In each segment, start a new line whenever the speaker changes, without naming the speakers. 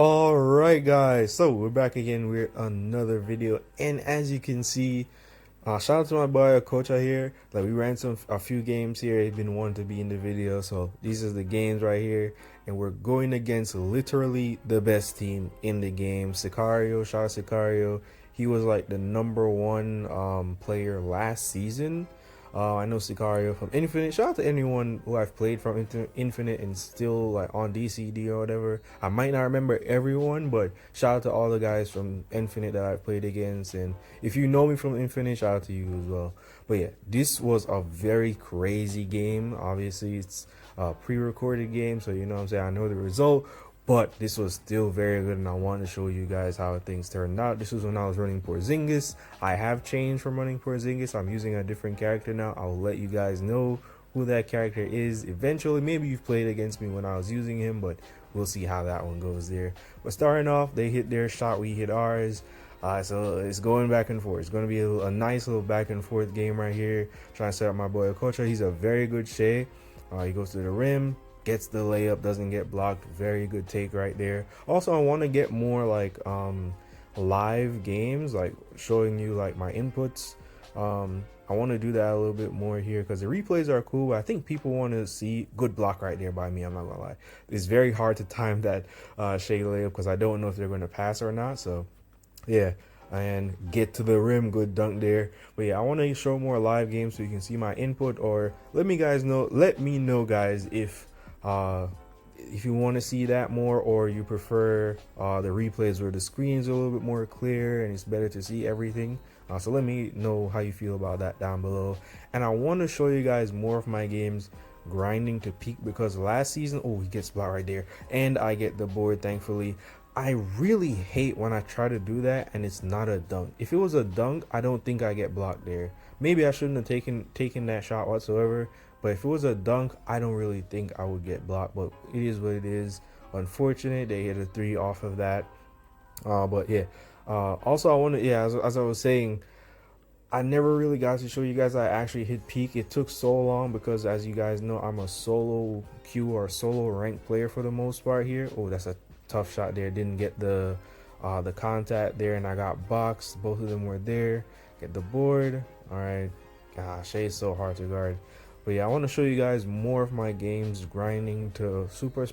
All right, guys. So we're back again with another video, and as you can see, shout out to my boy Coach out here. Like we ran a few games here. He's been wanting to be in the video, so these are the games right here, and we're going against literally the best team in the game. Sicario, shout out Sicario. He was like the #1 player last season. I know Sicario from Infinite. Shout out to anyone who I've played from Infinite and still like on DCD or whatever. I might not remember everyone, but shout out to all the guys from Infinite that I've played against. And if you know me from Infinite, shout out to you as well. But yeah, this was a very crazy game. Obviously, it's a pre-recorded game, so you know what I'm saying. I know the result. But this was still very good, and I wanted to show you guys how things turned out. This was when I was running Porzingis. I have changed from running Porzingis. I'm using a different character now. I'll let you guys know who that character is eventually. Maybe you've played against me when I was using him, but we'll see how that one goes there. But starting off, they hit their shot, we hit ours. So it's going back and forth. It's going to be a nice little back and forth game right here. Trying to set up my boy Okocha. He's a very good Shai. He goes to the rim. Gets the layup, doesn't get blocked. Very good take right there. Also, I want to get more like live games, like showing you like my inputs. I want to do that a little bit more here because the replays are cool. I think people want to see good block right there by me. I'm not gonna lie. It's very hard to time that Shai layup because I don't know if they're going to pass or not. So yeah, and get to the rim, good dunk there. But yeah, I want to show more live games so you can see my input, or let me know guys if you want to see that more, or you prefer the replays where the screen's a little bit more clear and it's better to see everything. So let me know how you feel about that down below. And I want to show you guys more of my games grinding to peak, because last season, oh, he gets blocked right there and I get the board, thankfully. I really hate when I try to do that and it's not a dunk. If it was a dunk, I don't think I get blocked there. Maybe I shouldn't have taken that shot whatsoever. But if it was a dunk, I don't really think I would get blocked. But it is what it is. Unfortunate, they hit a 3 off of that. But yeah. Also, I want to, yeah, as I was saying, I never really got to show you guys I actually hit peak. It took so long because, as you guys know, I'm a solo queue or solo rank player for the most part here. Oh, that's a tough shot there. Didn't get the contact there, and I got boxed. Both of them were there. Get the board. All right. Gosh, Shai's so hard to guard. But yeah, I want to show you guys more of my games grinding to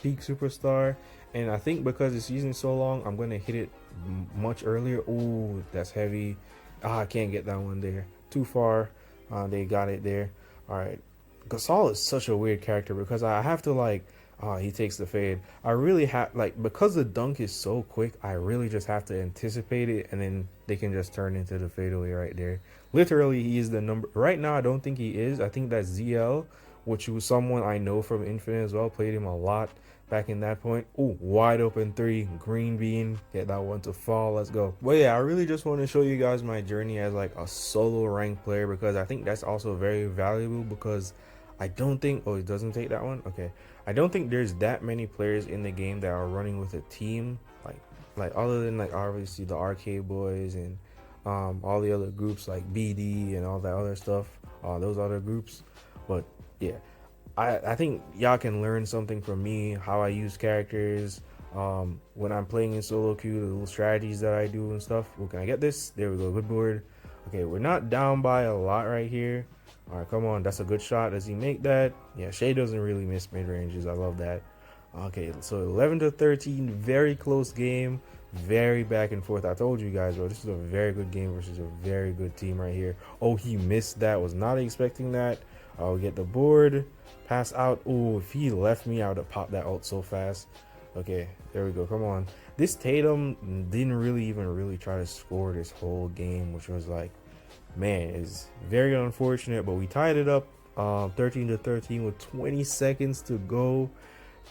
peak superstar. And I think because the season's so long, I'm going to hit it much earlier. Ooh, that's heavy. I can't get that one there. Too far. They got it there. All right. Gasol is such a weird character because I have to like, he takes the fade. I really have, like, because the dunk is so quick, I really just have to anticipate it, and then they can just turn into the fadeaway right there. Literally, he is the number. Right now, I don't think he is. I think that's ZL, which was someone I know from Infinite as well. Played him a lot back in that point. Ooh, wide open 3, green bean. Get that one to fall. Let's go. But yeah, I really just want to show you guys my journey as like a solo rank player, because I think that's also very valuable, because I don't think, oh, it doesn't take that one. Okay. I don't think there's that many players in the game that are running with a team, like other than like obviously the Arcade Boys and all the other groups like BD and all that other stuff, those other groups. But yeah, I think y'all can learn something from me, how I use characters when I'm playing in solo queue, the little strategies that I do and stuff. Well, can I get this? There we go, good board. Okay, we're not down by a lot right here. All right, come on. That's a good shot. Does he make that? Yeah, Shai doesn't really miss mid-ranges. I love that. Okay, so 11-13, very close game. Very back and forth. I told you guys, bro, this is a very good game versus a very good team right here. Oh, he missed that. Was not expecting that. I'll get the board. Pass out. Oh, if he left me, I would have popped that ult so fast. Okay, there we go. Come on. This Tatum didn't really try to score this whole game, which was like, man, it's very unfortunate. But we tied it up 13-13 with 20 seconds to go.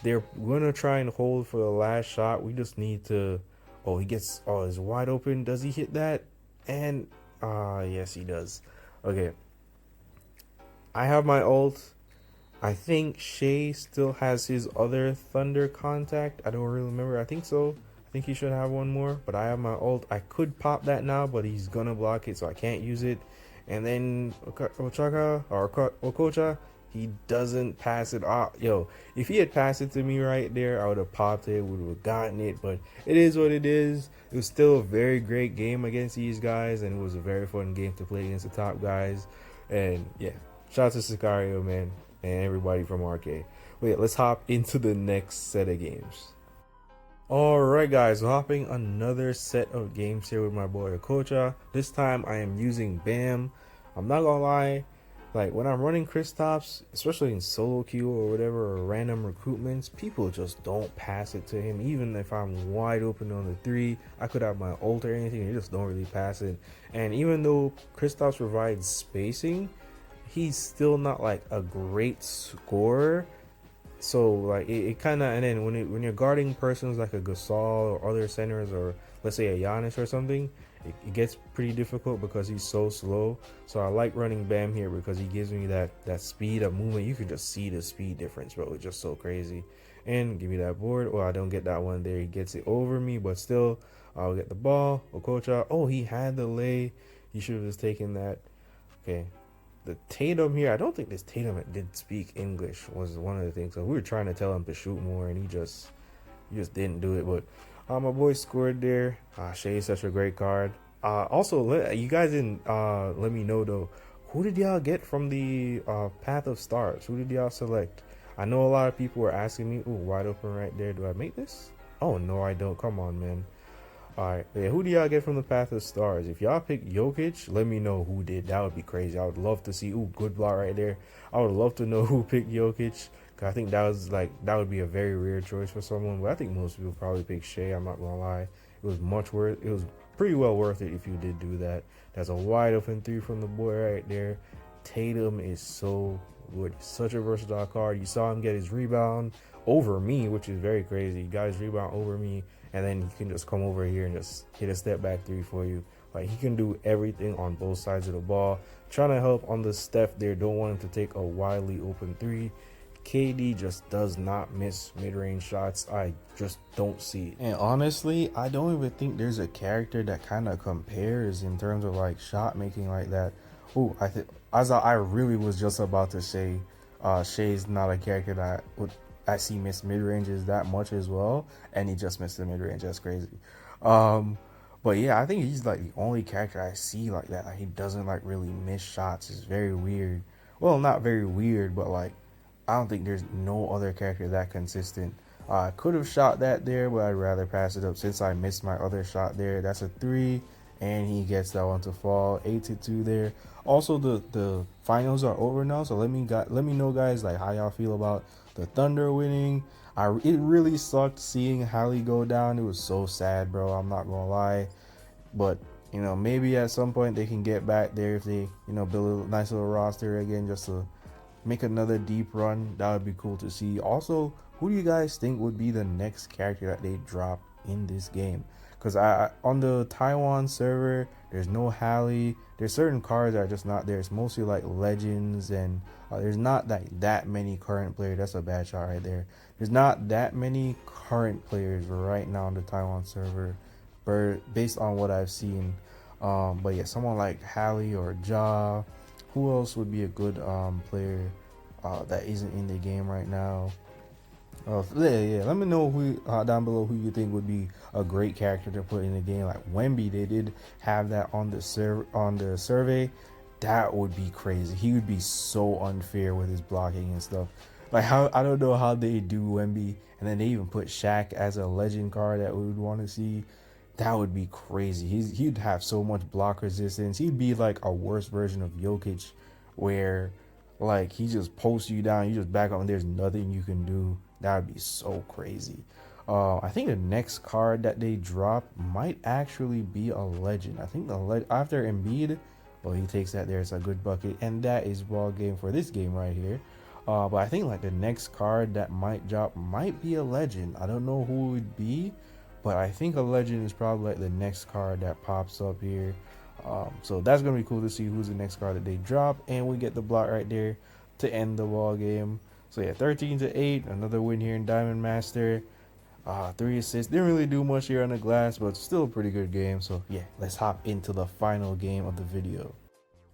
They're gonna try and hold for the last shot. We just need to, oh, he gets, oh, it's wide open. Does he hit that? And yes, he does. Okay, I have my ult. I think Shai still has his other thunder contact. I don't really remember. I think so. I think he should have one more, but I have my ult. I could pop that now, but he's gonna block it, so I can't use it. And then Okocha He doesn't pass it off. Yo, if he had passed it to me right there, I would have popped it, would have gotten it. But it is what it is. It was still a very great game against these guys, and it was a very fun game to play against the top guys. And yeah, shout out to Sicario, man, and everybody from RK. Wait, let's hop into the next set of games. Alright guys, so hopping another set of games here with my boy Okocha. This time I am using Bam. I'm not gonna lie, like when I'm running Kristaps, especially in solo queue or whatever, or random recruitments, people just don't pass it to him. Even if I'm wide open on the three, I could have my ult or anything, they just don't really pass it. And even though Kristaps provides spacing, he's still not like a great scorer. So like it kind of, and then when you're guarding persons like a Gasol or other centers, or let's say a Giannis or something, it gets pretty difficult because he's so slow. So I like running Bam here because he gives me that speed of movement. You can just see the speed difference, bro. It's just so crazy. And give me that board. Well, I don't get that one there. He gets it over me, but still I'll get the ball. Okocha, oh, he had the lay. He should have just taken that. Okay. The Tatum here, I don't think this Tatum did speak English, was one of the things. So we were trying to tell him to shoot more, and he just didn't do it. But my boy scored there. Shai is such a great card. Also, you guys didn't let me know though, who did y'all get from the Path of Stars? Who did y'all select? I know a lot of people were asking me. Ooh, wide open right there. Do I make this? Oh no, I don't. Come on, man. Alright, yeah, who do y'all get from the Path of Stars? If y'all pick Jokic, let me know who did. That would be crazy. I would love to see. Ooh, good block right there. I would love to know who picked Jokic. Cause I think that would be a very rare choice for someone. But I think most people probably pick Shai. I'm not gonna lie. It was pretty well worth it if you did do that. That's a wide open three from the boy right there. Tatum is so good. Such a versatile card. You saw him get his rebound over me, which is very crazy. He got his rebound over me, and then he can just come over here and just hit a step back three for you. Like, he can do everything on both sides of the ball. Trying to help on the Steph there. Don't want him to take a widely open three. KD just does not miss mid-range shots. I just don't see it. And honestly, I don't even think there's a character that kind of compares in terms of like shot making like that. Oh, I really was just about to say Shai's not a character that I see miss mid-ranges that much as well, and he just missed the mid-range. That's crazy. But yeah, I think he's like the only character I see like that. Like, he doesn't like really miss shots. It's very weird. Well, not very weird, but like I don't think there's no other character that consistent. I could have shot that there, but I'd rather pass it up since I missed my other shot there. That's a 3, and he gets that one to fall. 8-2 there. Also, the finals are over now, so let me know, guys, like how y'all feel about the Thunder winning. It really sucked seeing Hallie go down. It was so sad, bro. I'm not gonna lie, but you know, maybe at some point they can get back there if they, you know, build a nice little roster again just to make another deep run. That would be cool to see. Also, who do you guys think would be the next character that they drop in this game? Because on the Taiwan server, there's no Hallie. There's certain cards that are just not there. It's mostly like legends, and there's not that many current players. That's a bad shot right there. There's not that many current players right now on the Taiwan server, based on what I've seen. But yeah, someone like Hallie or Ja. Who else would be a good player that isn't in the game right now? Yeah. Let me know who down below who you think would be a great character to put in the game. Like Wemby, they did have that on the survey. That would be crazy. He would be so unfair with his blocking and stuff. Like, how I don't know how they do Wemby, and then they even put Shaq as a legend card that we would want to see. That would be crazy. He'd have so much block resistance. He'd be like a worse version of Jokic, where like he just posts you down, you just back up, and there's nothing you can do. That would be so crazy. I think the next card that they drop might actually be a legend. I think after Embid, well, he takes that there. It's a good bucket, and that is ball game for this game right here. But I think like the next card that might drop might be a legend. I don't know who it would be, but I think a legend is probably like the next card that pops up here. So that's gonna be cool to see who's the next card that they drop, and we get the block right there to end the ball game. So yeah, 13-8, another win here in Diamond Master. 3 assists. Didn't really do much here on the glass, but still a pretty good game. So yeah, let's hop into the final game of the video.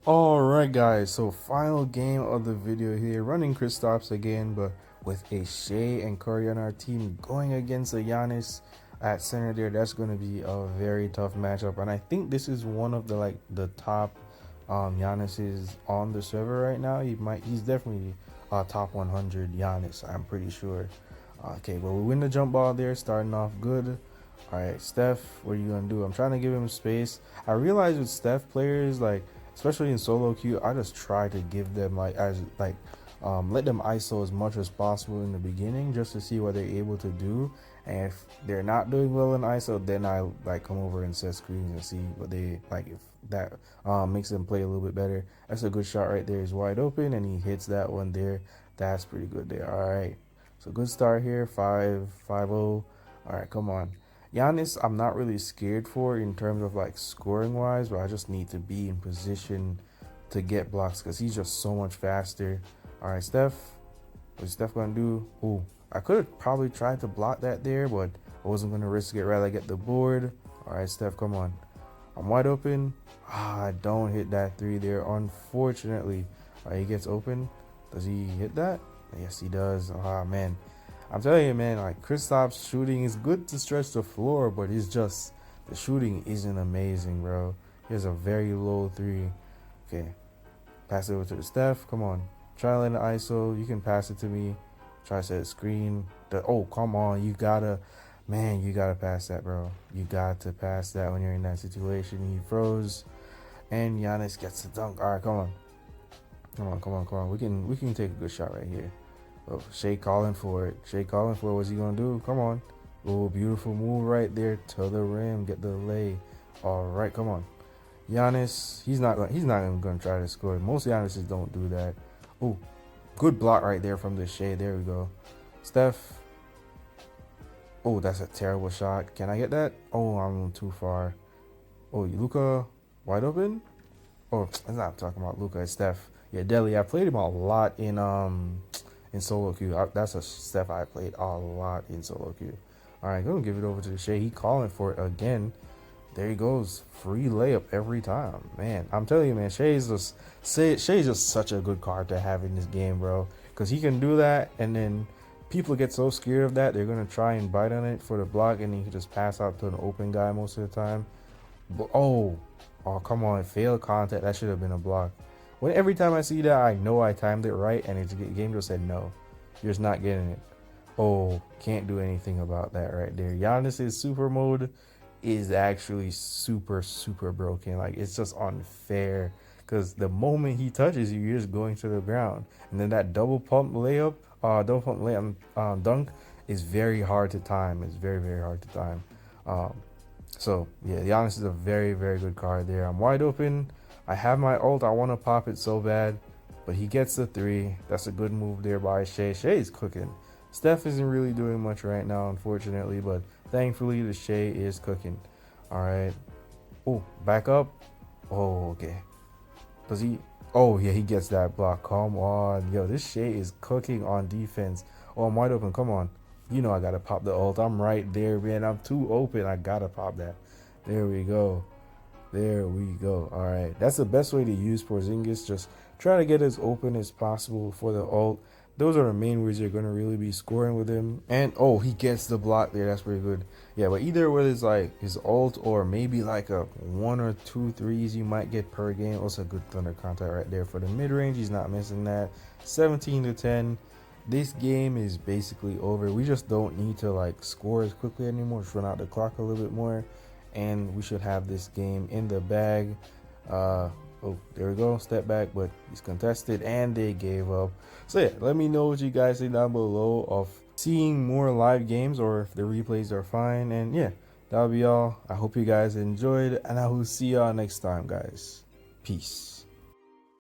Alright guys, so final game of the video here, running Kristaps again, but with a Shai and Curry on our team going against a Giannis at center there. That's going to be a very tough matchup, and I think this is one of the top Giannis's on the server right now. He's definitely top 100 Giannis, I'm pretty sure. Okay, well, we win the jump ball there, starting off good. All right, Steph, what are you gonna do? I'm trying to give him space. I realize with Steph players, like especially in solo queue, I just try to give them let them ISO as much as possible in the beginning just to see what they're able to do. And if they're not doing well in ISO, then I come over and set screens and see what they like. If that makes them play a little bit better. That's a good shot right there. He's wide open and he hits that one there. That's pretty good there. All right, so good start here. 5-0. All right, come on. Giannis, I'm not really scared for in terms of scoring wise, but I just need to be in position to get blocks because he's just so much faster. All right, Steph, what's Steph gonna do? Ooh, I could have probably tried to block that there, but I wasn't gonna risk it. Rather get the board. All right, Steph, come on. I'm wide open. I don't hit that three there, unfortunately. All right, he gets open. Does he hit that? Yes, he does. Ah, man. I'm telling you, man, Kristaps' shooting is good to stretch the floor, but it's just the shooting isn't amazing, bro. He has a very low three. Okay, pass it over to the Steph. Come on, try to land the ISO. You can pass it to me. Try to set a screen. Oh, come on, you gotta pass that, bro. You got to pass that when you're in that situation. He froze, and Giannis gets the dunk. All right, come on. We can take a good shot right here. Oh, Shai calling for it. What's he gonna do? Come on. Oh, beautiful move right there to the rim. Get the lay. All right, come on. Giannis, he's not even gonna try to score. Most Giannis's don't do that. Oh, good block right there from the Shai. There we go. Steph. Oh, that's a terrible shot. Can I get that? Oh, I'm too far. Oh, Luka wide open? Oh, I'm not talking about Luka. It's Steph. Yeah, Delhi. I played him a lot in solo queue. That's a Steph I played a lot in solo queue. All right, gonna give it over to the Shai. He calling for it again. There he goes. Free layup every time. Man, I'm telling you, man, Shai's just such a good card to have in this game, bro. Because he can do that, and then people get so scared of that, they're gonna try and bite on it for the block, and he can just pass out to an open guy most of the time. But oh, come on, failed contact. That should have been a block. Every time I see that, I know I timed it right, and the game just said no. You're just not getting it. Oh, can't do anything about that right there. Giannis's super mode is actually super broken. It's just unfair because the moment he touches you, you're just going to the ground, and then that double pump layup, dunk is very hard to time. It's very hard to time. So yeah, Giannis is a very good card there. I'm wide open. I have my ult. I want to pop it so bad, but he gets the three. That's a good move there by Shai. Shai is cooking. Steph isn't really doing much right now, unfortunately, but thankfully the Shai is cooking. All right. Oh, back up. Oh, okay. Does he? Oh, yeah, he gets that block. Come on. Yo, this Shai is cooking on defense. Oh, I'm wide open. Come on. You know I got to pop the ult. I'm right there, man. I'm too open. I got to pop that. There we go. All right, that's the best way to use Porzingis. Just try to get as open as possible for the ult. Those are the main ways you're going to really be scoring with him. And oh, he gets the block there. That's pretty good. Yeah, but either whether it's his ult or maybe a 1 or 2 threes you might get per game. Also a good thunder contact right there for the mid-range. He's not missing that. 17-10. This game is basically over. We just don't need to score as quickly anymore. Just run out the clock a little bit more, and we should have this game in the bag. Oh, there we go. Step back, but he's contested, and they gave up. So yeah, let me know what you guys think down below of seeing more live games or if the replays are fine. And yeah, that'll be all. I hope you guys enjoyed, and I will see y'all next time, guys. Peace.